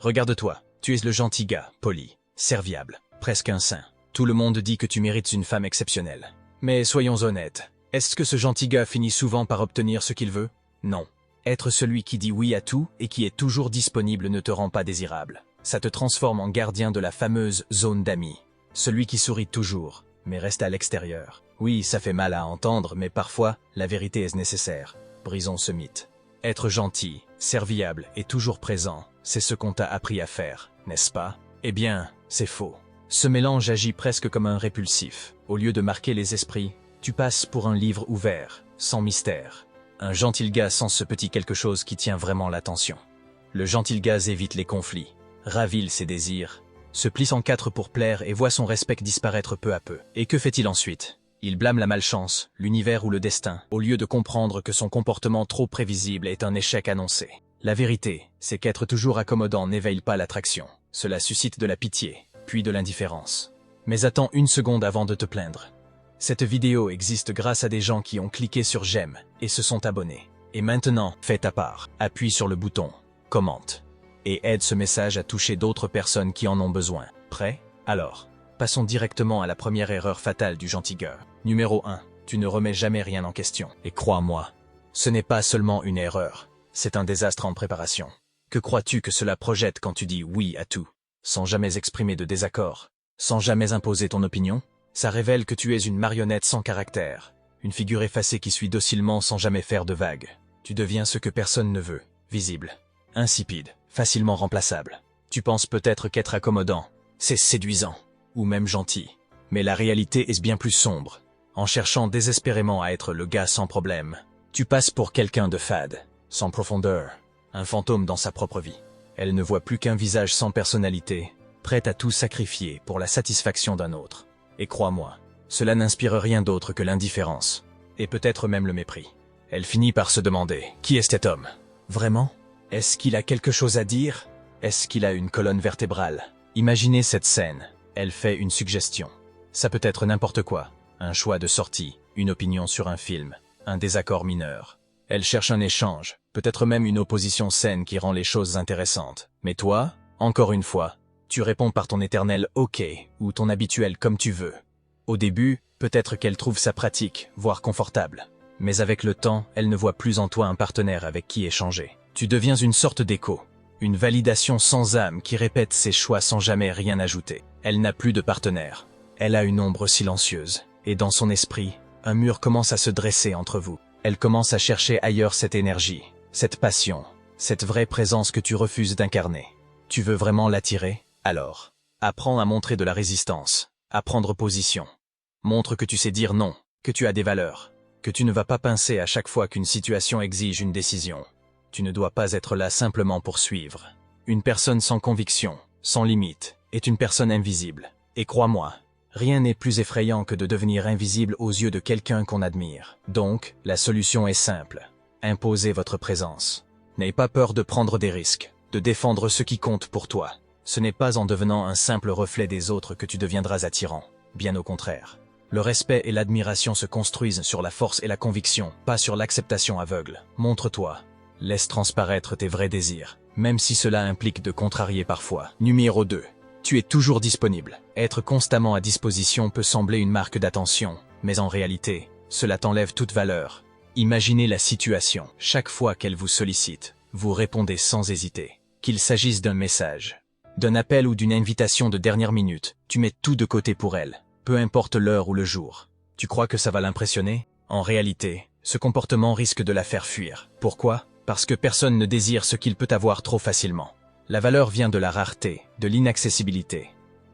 Regarde-toi, tu es le gentil gars, poli, serviable, presque un saint. Tout le monde dit que tu mérites une femme exceptionnelle. Mais soyons honnêtes, est-ce que ce gentil gars finit souvent par obtenir ce qu'il veut? Non. Être celui qui dit oui à tout et qui est toujours disponible ne te rend pas désirable. Ça te transforme en gardien de la fameuse zone d'amis. Celui qui sourit toujours, mais reste à l'extérieur. Oui, ça fait mal à entendre, mais parfois, la vérité est nécessaire. Brisons ce mythe. Être gentil, serviable et toujours présent, c'est ce qu'on t'a appris à faire, n'est-ce pas? Eh bien, c'est faux. Ce mélange agit presque comme un répulsif. Au lieu de marquer les esprits, tu passes pour un livre ouvert, sans mystère. Un gentil gars sans ce petit quelque chose qui tient vraiment l'attention. Le gentil gars évite les conflits, ravile ses désirs, se plisse en quatre pour plaire et voit son respect disparaître peu à peu. Et que fait-il ensuite? Il blâme la malchance, l'univers ou le destin, au lieu de comprendre que son comportement trop prévisible est un échec annoncé. La vérité, c'est qu'être toujours accommodant n'éveille pas l'attraction. Cela suscite de la pitié, puis de l'indifférence. Mais attends une seconde avant de te plaindre. Cette vidéo existe grâce à des gens qui ont cliqué sur j'aime et se sont abonnés. Et maintenant, fais ta part, appuie sur le bouton, commente, et aide ce message à toucher d'autres personnes qui en ont besoin. Prêt? Alors, passons directement à la première erreur fatale du gentil gars. Numéro 1. Tu ne remets jamais rien en question. Et crois-moi, ce n'est pas seulement une erreur, c'est un désastre en préparation. Que crois-tu que cela projette quand tu dis oui à tout, sans jamais exprimer de désaccord, sans jamais imposer ton opinion? Ça révèle que tu es une marionnette sans caractère, une figure effacée qui suit docilement sans jamais faire de vagues. Tu deviens ce que personne ne veut, visible, insipide, facilement remplaçable. Tu penses peut-être qu'être accommodant, c'est séduisant, ou même gentil. Mais la réalité est bien plus sombre. En cherchant désespérément à être le gars sans problème, tu passes pour quelqu'un de fade, sans profondeur, un fantôme dans sa propre vie. Elle ne voit plus qu'un visage sans personnalité, prêt à tout sacrifier pour la satisfaction d'un autre. Et crois-moi, cela n'inspire rien d'autre que l'indifférence, et peut-être même le mépris. Elle finit par se demander, qui est cet homme? Vraiment? Est-ce qu'il a quelque chose à dire? Est-ce qu'il a une colonne vertébrale? Imaginez cette scène, elle fait une suggestion. Ça peut être n'importe quoi, un choix de sortie, une opinion sur un film, un désaccord mineur. Elle cherche un échange, peut-être même une opposition saine qui rend les choses intéressantes. Mais toi, encore une fois, tu réponds par ton éternel « ok » ou ton habituel « comme tu veux ». Au début, peut-être qu'elle trouve ça pratique, voire confortable. Mais avec le temps, elle ne voit plus en toi un partenaire avec qui échanger. Tu deviens une sorte d'écho, une validation sans âme qui répète ses choix sans jamais rien ajouter. Elle n'a plus de partenaire. Elle a une ombre silencieuse. Et dans son esprit, un mur commence à se dresser entre vous. Elle commence à chercher ailleurs cette énergie, cette passion, cette vraie présence que tu refuses d'incarner. Tu veux vraiment l'attirer? Alors, apprends à montrer de la résistance, à prendre position. Montre que tu sais dire non, que tu as des valeurs, que tu ne vas pas pincer à chaque fois qu'une situation exige une décision. Tu ne dois pas être là simplement pour suivre. Une personne sans conviction, sans limite, est une personne invisible. Et crois-moi, rien n'est plus effrayant que de devenir invisible aux yeux de quelqu'un qu'on admire. Donc, la solution est simple. Imposez votre présence. N'ayez pas peur de prendre des risques, de défendre ce qui compte pour toi. Ce n'est pas en devenant un simple reflet des autres que tu deviendras attirant, bien au contraire. Le respect et l'admiration se construisent sur la force et la conviction, pas sur l'acceptation aveugle. Montre-toi. Laisse transparaître tes vrais désirs, même si cela implique de contrarier parfois. Numéro 2. Tu es toujours disponible. Être constamment à disposition peut sembler une marque d'attention, mais en réalité, cela t'enlève toute valeur. Imaginez la situation. Chaque fois qu'elle vous sollicite, vous répondez sans hésiter. Qu'il s'agisse d'un message, d'un appel ou d'une invitation de dernière minute, tu mets tout de côté pour elle, peu importe l'heure ou le jour. Tu crois que ça va l'impressionner? En réalité, ce comportement risque de la faire fuir. Pourquoi? Parce que personne ne désire ce qu'il peut avoir trop facilement. La valeur vient de la rareté, de l'inaccessibilité.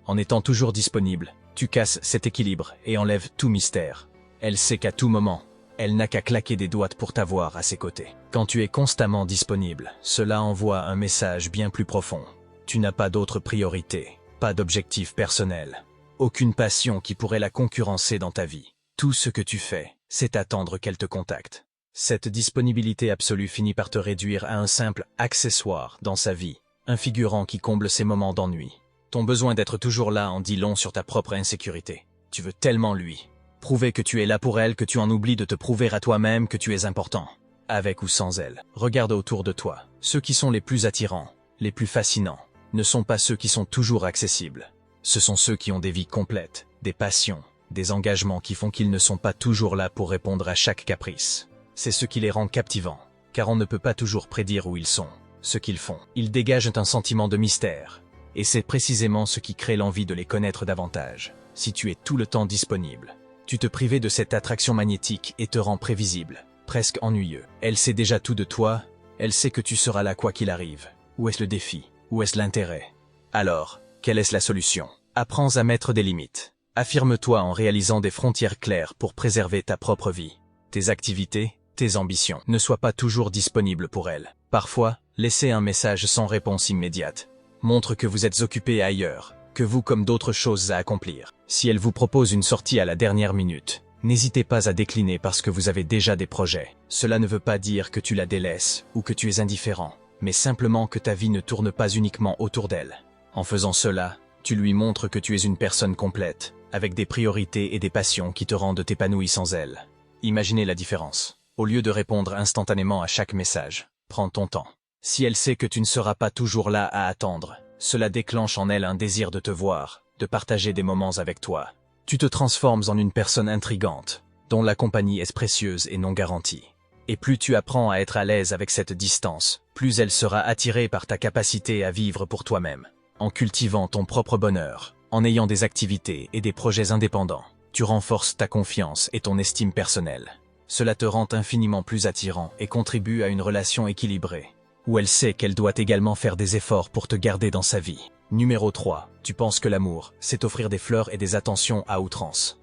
En étant toujours disponible, tu casses cet équilibre et enlèves tout mystère. Elle sait qu'à tout moment, elle n'a qu'à claquer des doigts pour t'avoir à ses côtés. Quand tu es constamment disponible, cela envoie un message bien plus profond. Tu n'as pas d'autre priorité, pas d'objectif personnel, aucune passion qui pourrait la concurrencer dans ta vie. Tout ce que tu fais, c'est attendre qu'elle te contacte. Cette disponibilité absolue finit par te réduire à un simple accessoire dans sa vie, un figurant qui comble ses moments d'ennui. Ton besoin d'être toujours là en dit long sur ta propre insécurité. Tu veux tellement lui prouver que tu es là pour elle que tu en oublies de te prouver à toi-même que tu es important. Avec ou sans elle, regarde autour de toi, ceux qui sont les plus attirants, les plus fascinants, ne sont pas ceux qui sont toujours accessibles. Ce sont ceux qui ont des vies complètes, des passions, des engagements qui font qu'ils ne sont pas toujours là pour répondre à chaque caprice. C'est ce qui les rend captivants, car on ne peut pas toujours prédire où ils sont, ce qu'ils font. Ils dégagent un sentiment de mystère, et c'est précisément ce qui crée l'envie de les connaître davantage. Si tu es tout le temps disponible, tu te privais de cette attraction magnétique et te rends prévisible, presque ennuyeux. Elle sait déjà tout de toi, elle sait que tu seras là quoi qu'il arrive. Où est-ce le défi? Où est-ce l'intérêt? Alors, quelle est la solution? Apprends à mettre des limites. Affirme-toi en réalisant des frontières claires pour préserver ta propre vie. Tes activités, tes ambitions, ne soient pas toujours disponibles pour elles. Parfois, laissez un message sans réponse immédiate. Montre que vous êtes occupé ailleurs, que vous comme d'autres choses à accomplir. Si elle vous propose une sortie à la dernière minute, n'hésitez pas à décliner parce que vous avez déjà des projets. Cela ne veut pas dire que tu la délaisses ou que tu es indifférent, mais simplement que ta vie ne tourne pas uniquement autour d'elle. En faisant cela, tu lui montres que tu es une personne complète, avec des priorités et des passions qui te rendent épanoui sans elle. Imaginez la différence. Au lieu de répondre instantanément à chaque message, prends ton temps. Si elle sait que tu ne seras pas toujours là à attendre, cela déclenche en elle un désir de te voir, de partager des moments avec toi. Tu te transformes en une personne intrigante, dont la compagnie est précieuse et non garantie. Et plus tu apprends à être à l'aise avec cette distance, plus elle sera attirée par ta capacité à vivre pour toi-même. En cultivant ton propre bonheur, en ayant des activités et des projets indépendants, tu renforces ta confiance et ton estime personnelle. Cela te rend infiniment plus attirant et contribue à une relation équilibrée, où elle sait qu'elle doit également faire des efforts pour te garder dans sa vie. Numéro 3. Tu penses que l'amour, c'est offrir des fleurs et des attentions à outrance.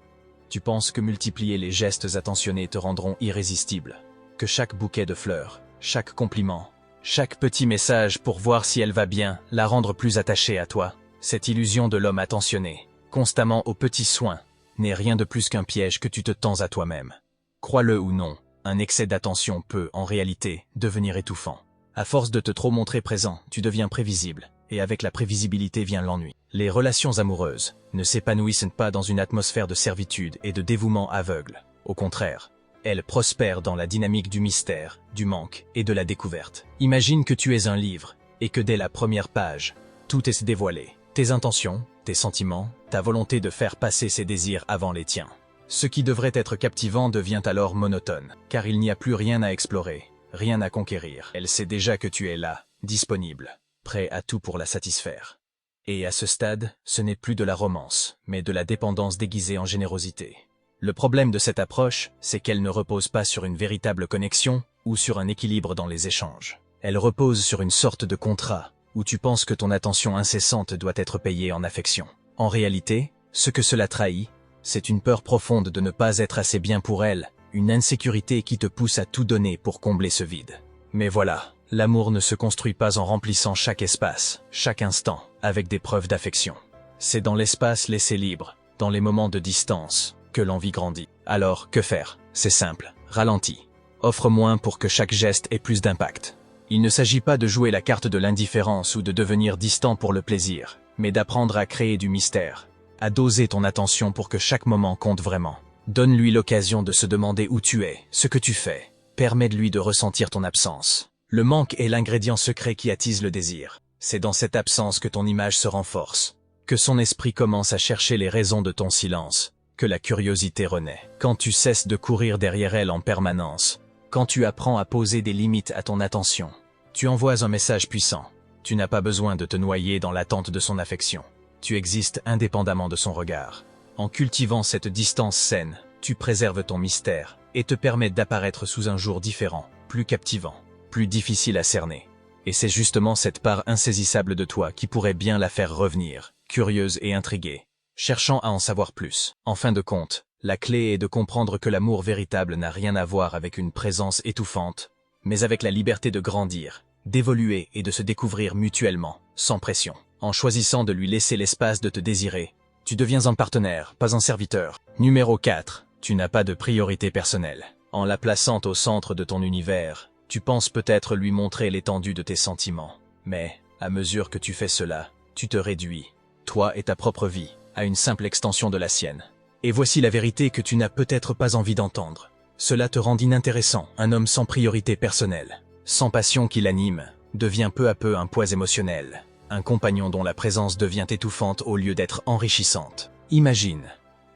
Tu penses que multiplier les gestes attentionnés te rendront irrésistible. Que chaque bouquet de fleurs, chaque compliment, chaque petit message pour voir si elle va bien, la rendre plus attachée à toi. Cette illusion de l'homme attentionné, constamment aux petits soins, n'est rien de plus qu'un piège que tu te tends à toi-même. Crois-le ou non, un excès d'attention peut, en réalité, devenir étouffant. À force de te trop montrer présent, tu deviens prévisible, et avec la prévisibilité vient l'ennui. Les relations amoureuses ne s'épanouissent pas dans une atmosphère de servitude et de dévouement aveugle. Au contraire, elles prospèrent dans la dynamique du mystère, du manque et de la découverte. Imagine que tu es un livre, et que dès la première page, tout est dévoilé. Tes intentions, tes sentiments, ta volonté de faire passer ses désirs avant les tiens. Ce qui devrait être captivant devient alors monotone, car il n'y a plus rien à explorer, rien à conquérir. Elle sait déjà que tu es là, disponible, prêt à tout pour la satisfaire. Et à ce stade, ce n'est plus de la romance, mais de la dépendance déguisée en générosité. Le problème de cette approche, c'est qu'elle ne repose pas sur une véritable connexion ou sur un équilibre dans les échanges. Elle repose sur une sorte de contrat, où tu penses que ton attention incessante doit être payée en affection. En réalité, ce que cela trahit, c'est une peur profonde de ne pas être assez bien pour elle, une insécurité qui te pousse à tout donner pour combler ce vide. Mais voilà, l'amour ne se construit pas en remplissant chaque espace, chaque instant, avec des preuves d'affection. C'est dans l'espace laissé libre, dans les moments de distance, que l'envie grandit. Alors, que faire? C'est simple, ralentis. Offre moins pour que chaque geste ait plus d'impact. Il ne s'agit pas de jouer la carte de l'indifférence ou de devenir distant pour le plaisir, mais d'apprendre à créer du mystère, à doser ton attention pour que chaque moment compte vraiment. Donne-lui l'occasion de se demander où tu es, ce que tu fais. Permets-lui de ressentir ton absence. Le manque est l'ingrédient secret qui attise le désir. C'est dans cette absence que ton image se renforce, que son esprit commence à chercher les raisons de ton silence, que la curiosité renaît. Quand tu cesses de courir derrière elle en permanence, quand tu apprends à poser des limites à ton attention, tu envoies un message puissant. Tu n'as pas besoin de te noyer dans l'attente de son affection. Tu existes indépendamment de son regard. En cultivant cette distance saine, tu préserves ton mystère et te permets d'apparaître sous un jour différent, plus captivant, plus difficile à cerner. Et c'est justement cette part insaisissable de toi qui pourrait bien la faire revenir, curieuse et intriguée, cherchant à en savoir plus. En fin de compte, la clé est de comprendre que l'amour véritable n'a rien à voir avec une présence étouffante, mais avec la liberté de grandir, d'évoluer et de se découvrir mutuellement, sans pression. En choisissant de lui laisser l'espace de te désirer, tu deviens un partenaire, pas un serviteur. Numéro 4. Tu n'as pas de priorité personnelle. En la plaçant au centre de ton univers, tu penses peut-être lui montrer l'étendue de tes sentiments. Mais, à mesure que tu fais cela, tu te réduis, toi et ta propre vie, à une simple extension de la sienne. Et voici la vérité que tu n'as peut-être pas envie d'entendre. Cela te rend inintéressant, un homme sans priorité personnelle, sans passion qui l'anime, devient peu à peu un poids émotionnel. un compagnon dont la présence devient étouffante au lieu d'être enrichissante. Imagine,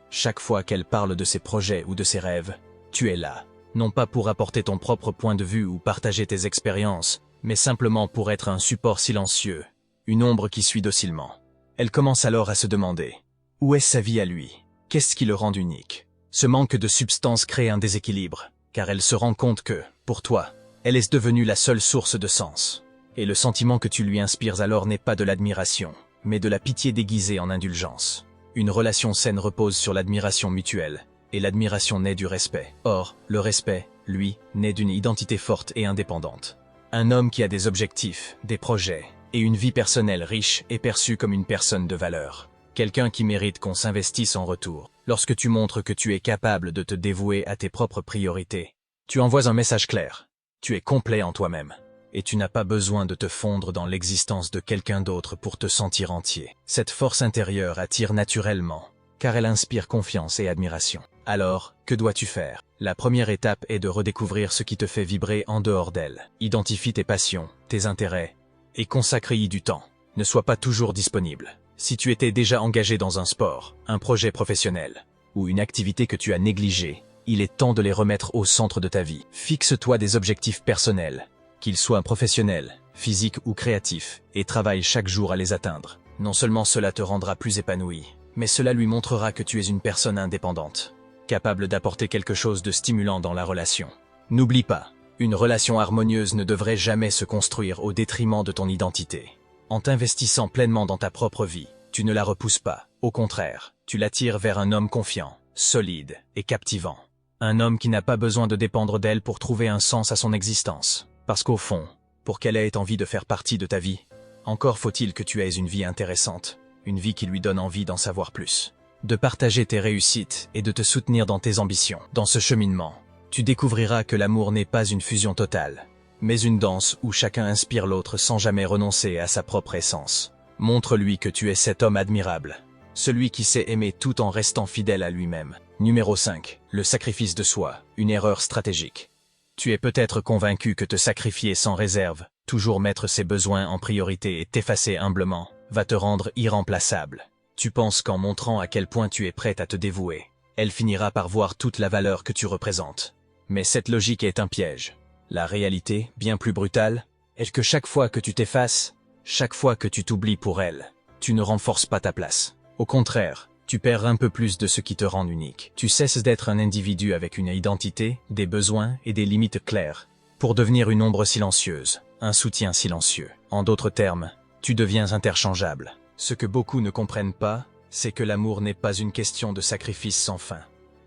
chaque fois qu'elle parle de ses projets ou de ses rêves, tu es là, non pas pour apporter ton propre point de vue ou partager tes expériences, mais simplement pour être un support silencieux, une ombre qui suit docilement. Elle commence alors à se demander, où est sa vie à lui? Qu'est-ce qui le rend unique? Ce manque de substance crée un déséquilibre, car elle se rend compte que, pour toi, elle est devenue la seule source de sens. Et le sentiment que tu lui inspires alors n'est pas de l'admiration, mais de la pitié déguisée en indulgence. Une relation saine repose sur l'admiration mutuelle, et l'admiration naît du respect. Or, le respect, lui, naît d'une identité forte et indépendante. Un homme qui a des objectifs, des projets, et une vie personnelle riche est perçu comme une personne de valeur. Quelqu'un qui mérite qu'on s'investisse en retour. Lorsque tu montres que tu es capable de te dévouer à tes propres priorités, tu envoies un message clair. Tu es complet en toi-même. Et tu n'as pas besoin de te fondre dans l'existence de quelqu'un d'autre pour te sentir entier. Cette force intérieure attire naturellement, car elle inspire confiance et admiration. Alors, que dois-tu faire? La première étape est de redécouvrir ce qui te fait vibrer en dehors d'elle. Identifie tes passions, tes intérêts, et consacre-y du temps. Ne sois pas toujours disponible. Si tu étais déjà engagé dans un sport, un projet professionnel, ou une activité que tu as négligée, il est temps de les remettre au centre de ta vie. Fixe-toi des objectifs personnels, qu'ils soient professionnels, physiques ou créatifs, et travaille chaque jour à les atteindre. Non seulement cela te rendra plus épanoui, mais cela lui montrera que tu es une personne indépendante, capable d'apporter quelque chose de stimulant dans la relation. N'oublie pas, une relation harmonieuse ne devrait jamais se construire au détriment de ton identité. En t'investissant pleinement dans ta propre vie, tu ne la repousses pas. Au contraire, tu l'attires vers un homme confiant, solide et captivant. Un homme qui n'a pas besoin de dépendre d'elle pour trouver un sens à son existence. Parce qu'au fond, pour qu'elle ait envie de faire partie de ta vie, encore faut-il que tu aies une vie intéressante, une vie qui lui donne envie d'en savoir plus, de partager tes réussites et de te soutenir dans tes ambitions. Dans ce cheminement, tu découvriras que l'amour n'est pas une fusion totale, mais une danse où chacun inspire l'autre sans jamais renoncer à sa propre essence. Montre-lui que tu es cet homme admirable, celui qui sait aimer tout en restant fidèle à lui-même. Numéro 5. Le sacrifice de soi, une erreur stratégique. Tu es peut-être convaincu que te sacrifier sans réserve, toujours mettre ses besoins en priorité et t'effacer humblement, va te rendre irremplaçable. Tu penses qu'en montrant à quel point tu es prête à te dévouer, elle finira par voir toute la valeur que tu représentes. Mais cette logique est un piège. La réalité, bien plus brutale, est que chaque fois que tu t'effaces, chaque fois que tu t'oublies pour elle, tu ne renforces pas ta place. Au contraire, tu perds un peu plus de ce qui te rend unique. Tu cesses d'être un individu avec une identité, des besoins et des limites claires, pour devenir une ombre silencieuse, un soutien silencieux. En d'autres termes, tu deviens interchangeable. Ce que beaucoup ne comprennent pas, c'est que l'amour n'est pas une question de sacrifice sans fin.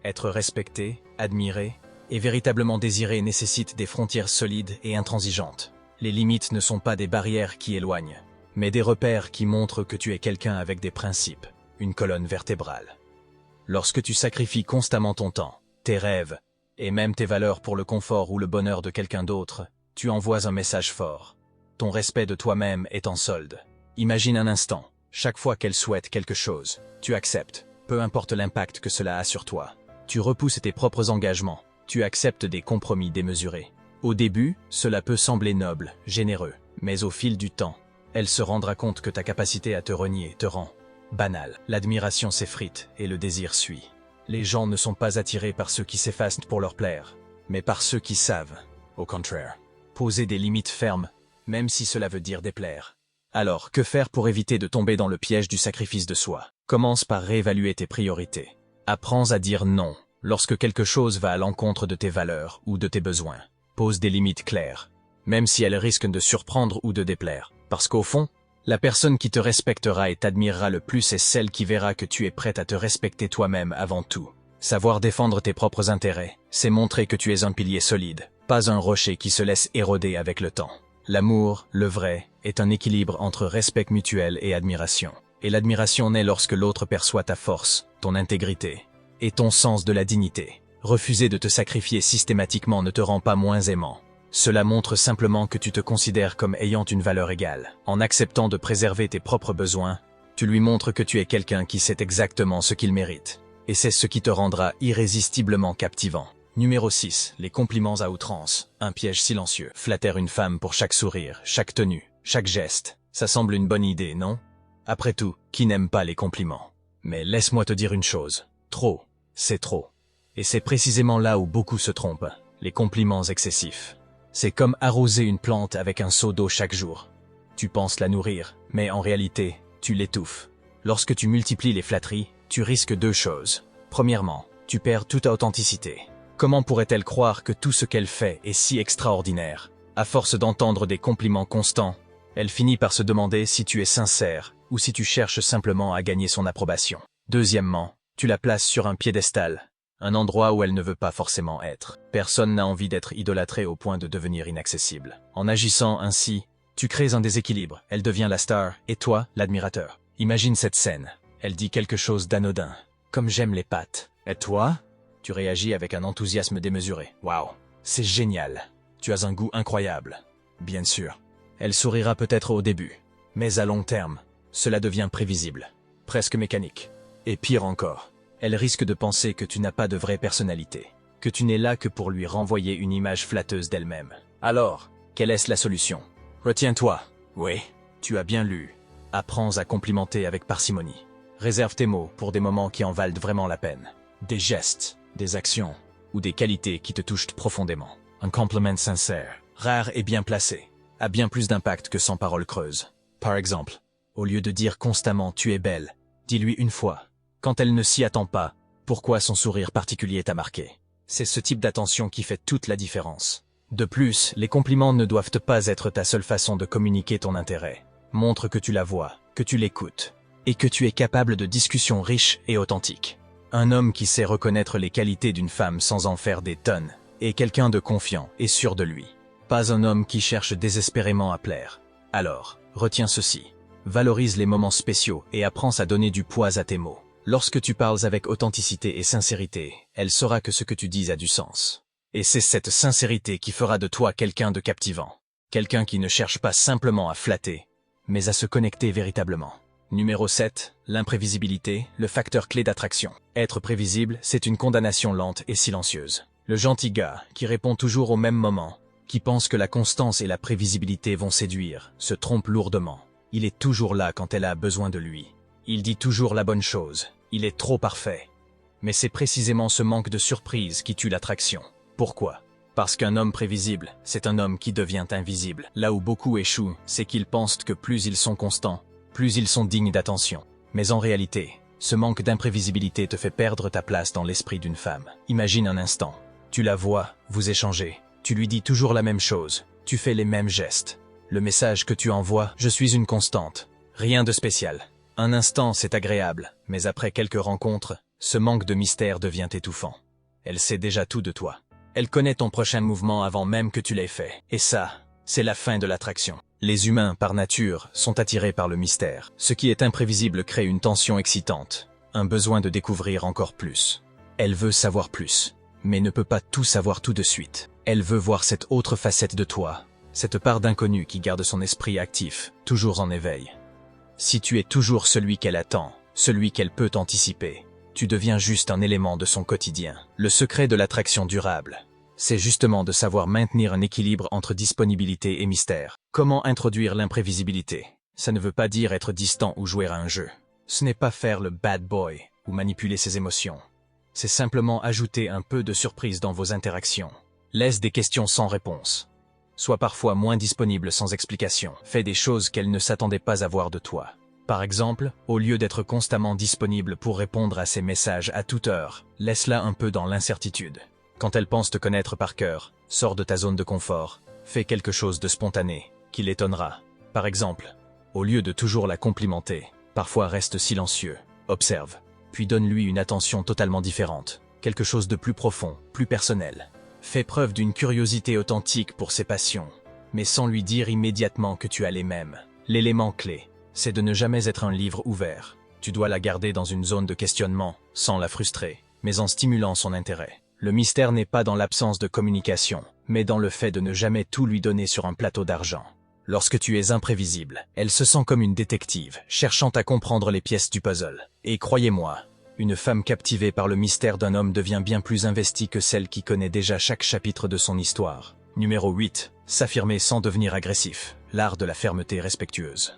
Être respecté, admiré et véritablement désiré nécessite des frontières solides et intransigeantes. Les limites ne sont pas des barrières qui éloignent, mais des repères qui montrent que tu es quelqu'un avec des principes, une colonne vertébrale. Lorsque tu sacrifies constamment ton temps, tes rêves, et même tes valeurs pour le confort ou le bonheur de quelqu'un d'autre, tu envoies un message fort. Ton respect de toi-même est en solde. Imagine un instant, chaque fois qu'elle souhaite quelque chose, tu acceptes, peu importe l'impact que cela a sur toi. Tu repousses tes propres engagements, tu acceptes des compromis démesurés. Au début, cela peut sembler noble, généreux, mais au fil du temps, elle se rendra compte que ta capacité à te renier te rend banal. L'admiration s'effrite et le désir suit. Les gens ne sont pas attirés par ceux qui s'effacent pour leur plaire, mais par ceux qui savent, au contraire, poser des limites fermes, même si cela veut dire déplaire. Alors, que faire pour éviter de tomber dans le piège du sacrifice de soi? Commence par réévaluer tes priorités. Apprends à dire non lorsque quelque chose va à l'encontre de tes valeurs ou de tes besoins. Pose des limites claires, même si elles risquent de surprendre ou de déplaire. Parce qu'au fond, la personne qui te respectera et t'admirera le plus est celle qui verra que tu es prête à te respecter toi-même avant tout. Savoir défendre tes propres intérêts, c'est montrer que tu es un pilier solide, pas un rocher qui se laisse éroder avec le temps. L'amour, le vrai, est un équilibre entre respect mutuel et admiration. Et l'admiration naît lorsque l'autre perçoit ta force, ton intégrité et ton sens de la dignité. Refuser de te sacrifier systématiquement ne te rend pas moins aimant. Cela montre simplement que tu te considères comme ayant une valeur égale. En acceptant de préserver tes propres besoins, tu lui montres que tu es quelqu'un qui sait exactement ce qu'il mérite. Et c'est ce qui te rendra irrésistiblement captivant. Numéro 6. Les compliments à outrance. Un piège silencieux. Flatter une femme pour chaque sourire, chaque tenue, chaque geste. Ça semble une bonne idée, non? Après tout, qui n'aime pas les compliments? Mais laisse-moi te dire une chose. Trop, c'est trop. Et c'est précisément là où beaucoup se trompent, les compliments excessifs. C'est comme arroser une plante avec un seau d'eau chaque jour. Tu penses la nourrir, mais en réalité, tu l'étouffes. Lorsque tu multiplies les flatteries, tu risques deux choses. Premièrement, tu perds toute authenticité. Comment pourrait-elle croire que tout ce qu'elle fait est si extraordinaire? À force d'entendre des compliments constants, elle finit par se demander si tu es sincère ou si tu cherches simplement à gagner son approbation. Deuxièmement, tu la places sur un piédestal, un endroit où elle ne veut pas forcément être. Personne n'a envie d'être idolâtré au point de devenir inaccessible. En agissant ainsi, tu crées un déséquilibre. Elle devient la star et toi, l'admirateur. Imagine cette scène. Elle dit quelque chose d'anodin, comme j'aime les pâtes. Et toi? Tu réagis avec un enthousiasme démesuré. Waouh, c'est génial. Tu as un goût incroyable. Bien sûr. Elle sourira peut-être au début, mais à long terme, cela devient prévisible, presque mécanique. Et pire encore, elle risque de penser que tu n'as pas de vraie personnalité, que tu n'es là que pour lui renvoyer une image flatteuse d'elle-même. Alors, quelle est la solution? Retiens-toi. Oui, tu as bien lu. Apprends à complimenter avec parcimonie. Réserve tes mots pour des moments qui en valent vraiment la peine. Des gestes, des actions ou des qualités qui te touchent profondément. Un compliment sincère, rare et bien placé, a bien plus d'impact que 100 paroles creuses. Par exemple, au lieu de dire constamment « tu es belle », dis-lui une fois, quand elle ne s'y attend pas, pourquoi son sourire particulier t'a marqué. C'est ce type d'attention qui fait toute la différence. De plus, les compliments ne doivent pas être ta seule façon de communiquer ton intérêt. Montre que tu la vois, que tu l'écoutes, et que tu es capable de discussions riches et authentiques. Un homme qui sait reconnaître les qualités d'une femme sans en faire des tonnes est quelqu'un de confiant et sûr de lui. Pas un homme qui cherche désespérément à plaire. Alors, retiens ceci. Valorise les moments spéciaux et apprends à donner du poids à tes mots. Lorsque tu parles avec authenticité et sincérité, elle saura que ce que tu dis a du sens. Et c'est cette sincérité qui fera de toi quelqu'un de captivant. Quelqu'un qui ne cherche pas simplement à flatter, mais à se connecter véritablement. Numéro 7, l'imprévisibilité, le facteur clé d'attraction. Être prévisible, c'est une condamnation lente et silencieuse. Le gentil gars, qui répond toujours au même moment, qui pense que la constance et la prévisibilité vont séduire, se trompe lourdement. Il est toujours là quand elle a besoin de lui. Il dit toujours la bonne chose. Il est trop parfait. Mais c'est précisément ce manque de surprise qui tue l'attraction. Pourquoi? Parce qu'un homme prévisible, c'est un homme qui devient invisible. Là où beaucoup échouent, c'est qu'ils pensent que plus ils sont constants, plus ils sont dignes d'attention. Mais en réalité, ce manque d'imprévisibilité te fait perdre ta place dans l'esprit d'une femme. Imagine un instant. Tu la vois, vous échangez. Tu lui dis toujours la même chose. Tu fais les mêmes gestes. Le message que tu envoies, je suis une constante. Rien de spécial. Un instant, c'est agréable, mais après quelques rencontres, ce manque de mystère devient étouffant. Elle sait déjà tout de toi. Elle connaît ton prochain mouvement avant même que tu l'aies fait. Et ça, c'est la fin de l'attraction. Les humains, par nature, sont attirés par le mystère. Ce qui est imprévisible crée une tension excitante, un besoin de découvrir encore plus. Elle veut savoir plus, mais ne peut pas tout savoir tout de suite. Elle veut voir cette autre facette de toi, cette part d'inconnu qui garde son esprit actif, toujours en éveil. Si tu es toujours celui qu'elle attend, celui qu'elle peut anticiper, tu deviens juste un élément de son quotidien. Le secret de l'attraction durable, c'est justement de savoir maintenir un équilibre entre disponibilité et mystère. Comment introduire l'imprévisibilité? Ça ne veut pas dire être distant ou jouer à un jeu. Ce n'est pas faire le bad boy ou manipuler ses émotions. C'est simplement ajouter un peu de surprise dans vos interactions. Laisse des questions sans réponse. Sois parfois moins disponible sans explication. Fais des choses qu'elle ne s'attendait pas à voir de toi. Par exemple, au lieu d'être constamment disponible pour répondre à ses messages à toute heure, laisse-la un peu dans l'incertitude. Quand elle pense te connaître par cœur, sors de ta zone de confort. Fais quelque chose de spontané, qui l'étonnera. Par exemple, au lieu de toujours la complimenter, parfois reste silencieux, observe, puis donne-lui une attention totalement différente, quelque chose de plus profond, plus personnel. Fais preuve d'une curiosité authentique pour ses passions, mais sans lui dire immédiatement que tu as les mêmes. L'élément clé, c'est de ne jamais être un livre ouvert. Tu dois la garder dans une zone de questionnement, sans la frustrer, mais en stimulant son intérêt. Le mystère n'est pas dans l'absence de communication, mais dans le fait de ne jamais tout lui donner sur un plateau d'argent. Lorsque tu es imprévisible, elle se sent comme une détective, cherchant à comprendre les pièces du puzzle. Et croyez-moi, une femme captivée par le mystère d'un homme devient bien plus investie que celle qui connaît déjà chaque chapitre de son histoire. Numéro 8. S'affirmer sans devenir agressif. L'art de la fermeté respectueuse.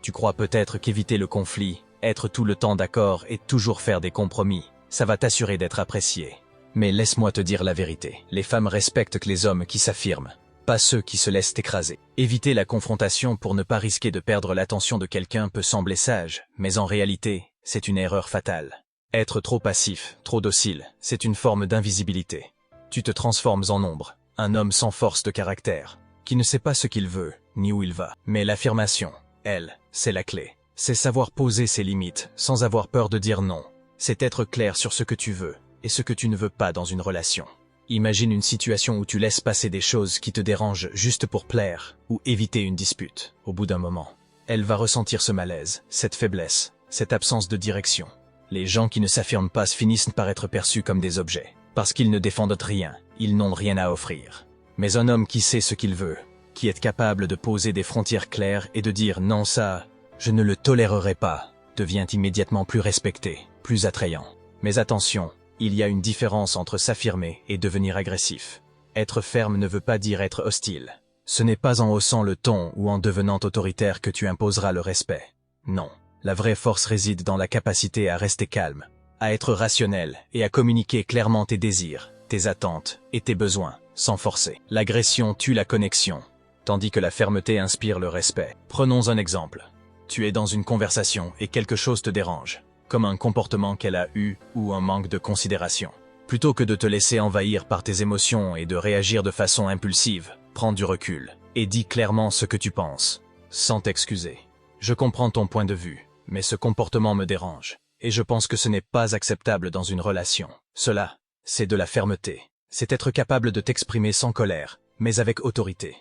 Tu crois peut-être qu'éviter le conflit, être tout le temps d'accord et toujours faire des compromis, ça va t'assurer d'être apprécié. Mais laisse-moi te dire la vérité. Les femmes respectent que les hommes qui s'affirment, pas ceux qui se laissent écraser. Éviter la confrontation pour ne pas risquer de perdre l'attention de quelqu'un peut sembler sage, mais en réalité, c'est une erreur fatale. Être trop passif, trop docile, c'est une forme d'invisibilité. Tu te transformes en ombre, un homme sans force de caractère, qui ne sait pas ce qu'il veut, ni où il va. Mais l'affirmation, elle, c'est la clé. C'est savoir poser ses limites, sans avoir peur de dire non. C'est être clair sur ce que tu veux, et ce que tu ne veux pas dans une relation. Imagine une situation où tu laisses passer des choses qui te dérangent juste pour plaire, ou éviter une dispute. Au bout d'un moment, elle va ressentir ce malaise, cette faiblesse, cette absence de direction. Les gens qui ne s'affirment pas finissent par être perçus comme des objets. Parce qu'ils ne défendent rien, ils n'ont rien à offrir. Mais un homme qui sait ce qu'il veut, qui est capable de poser des frontières claires et de dire « non ça, je ne le tolérerai pas », devient immédiatement plus respecté, plus attrayant. Mais attention, il y a une différence entre s'affirmer et devenir agressif. Être ferme ne veut pas dire être hostile. Ce n'est pas en haussant le ton ou en devenant autoritaire que tu imposeras le respect. Non. La vraie force réside dans la capacité à rester calme, à être rationnel et à communiquer clairement tes désirs, tes attentes et tes besoins, sans forcer. L'agression tue la connexion, tandis que la fermeté inspire le respect. Prenons un exemple. Tu es dans une conversation et quelque chose te dérange, comme un comportement qu'elle a eu ou un manque de considération. Plutôt que de te laisser envahir par tes émotions et de réagir de façon impulsive, prends du recul et dis clairement ce que tu penses, sans t'excuser. Je comprends ton point de vue, mais ce comportement me dérange, et je pense que ce n'est pas acceptable dans une relation. Cela, c'est de la fermeté. C'est être capable de t'exprimer sans colère, mais avec autorité.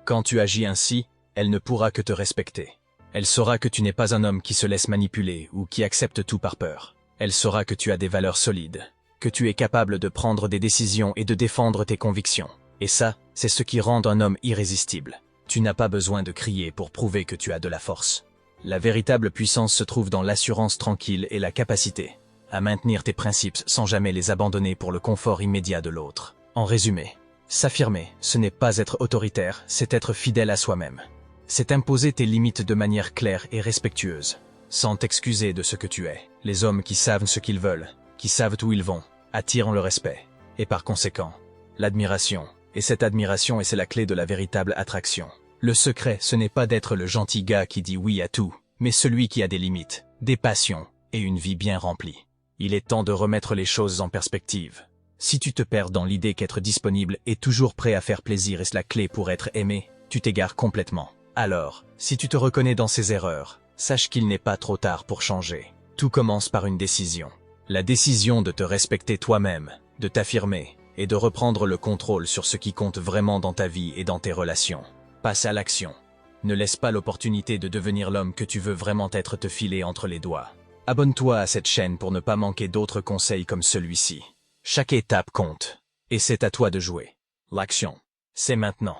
Quand tu agis ainsi, elle ne pourra que te respecter. Elle saura que tu n'es pas un homme qui se laisse manipuler ou qui accepte tout par peur. Elle saura que tu as des valeurs solides, que tu es capable de prendre des décisions et de défendre tes convictions. Et ça, c'est ce qui rend un homme irrésistible. Tu n'as pas besoin de crier pour prouver que tu as de la force. La véritable puissance se trouve dans l'assurance tranquille et la capacité à maintenir tes principes sans jamais les abandonner pour le confort immédiat de l'autre. En résumé, s'affirmer, ce n'est pas être autoritaire, c'est être fidèle à soi-même. C'est imposer tes limites de manière claire et respectueuse, sans t'excuser de ce que tu es. Les hommes qui savent ce qu'ils veulent, qui savent où ils vont, attirent le respect, et par conséquent, l'admiration. Et cette admiration est la clé de la véritable attraction. Le secret, ce n'est pas d'être le gentil gars qui dit oui à tout, mais celui qui a des limites, des passions et une vie bien remplie. Il est temps de remettre les choses en perspective. Si tu te perds dans l'idée qu'être disponible et toujours prêt à faire plaisir est la clé pour être aimé, tu t'égares complètement. Alors, si tu te reconnais dans ces erreurs, sache qu'il n'est pas trop tard pour changer. Tout commence par une décision. La décision de te respecter toi-même, de t'affirmer et de reprendre le contrôle sur ce qui compte vraiment dans ta vie et dans tes relations. Passe à l'action. Ne laisse pas l'opportunité de devenir l'homme que tu veux vraiment être te filer entre les doigts. Abonne-toi à cette chaîne pour ne pas manquer d'autres conseils comme celui-ci. Chaque étape compte. Et c'est à toi de jouer. L'action, c'est maintenant.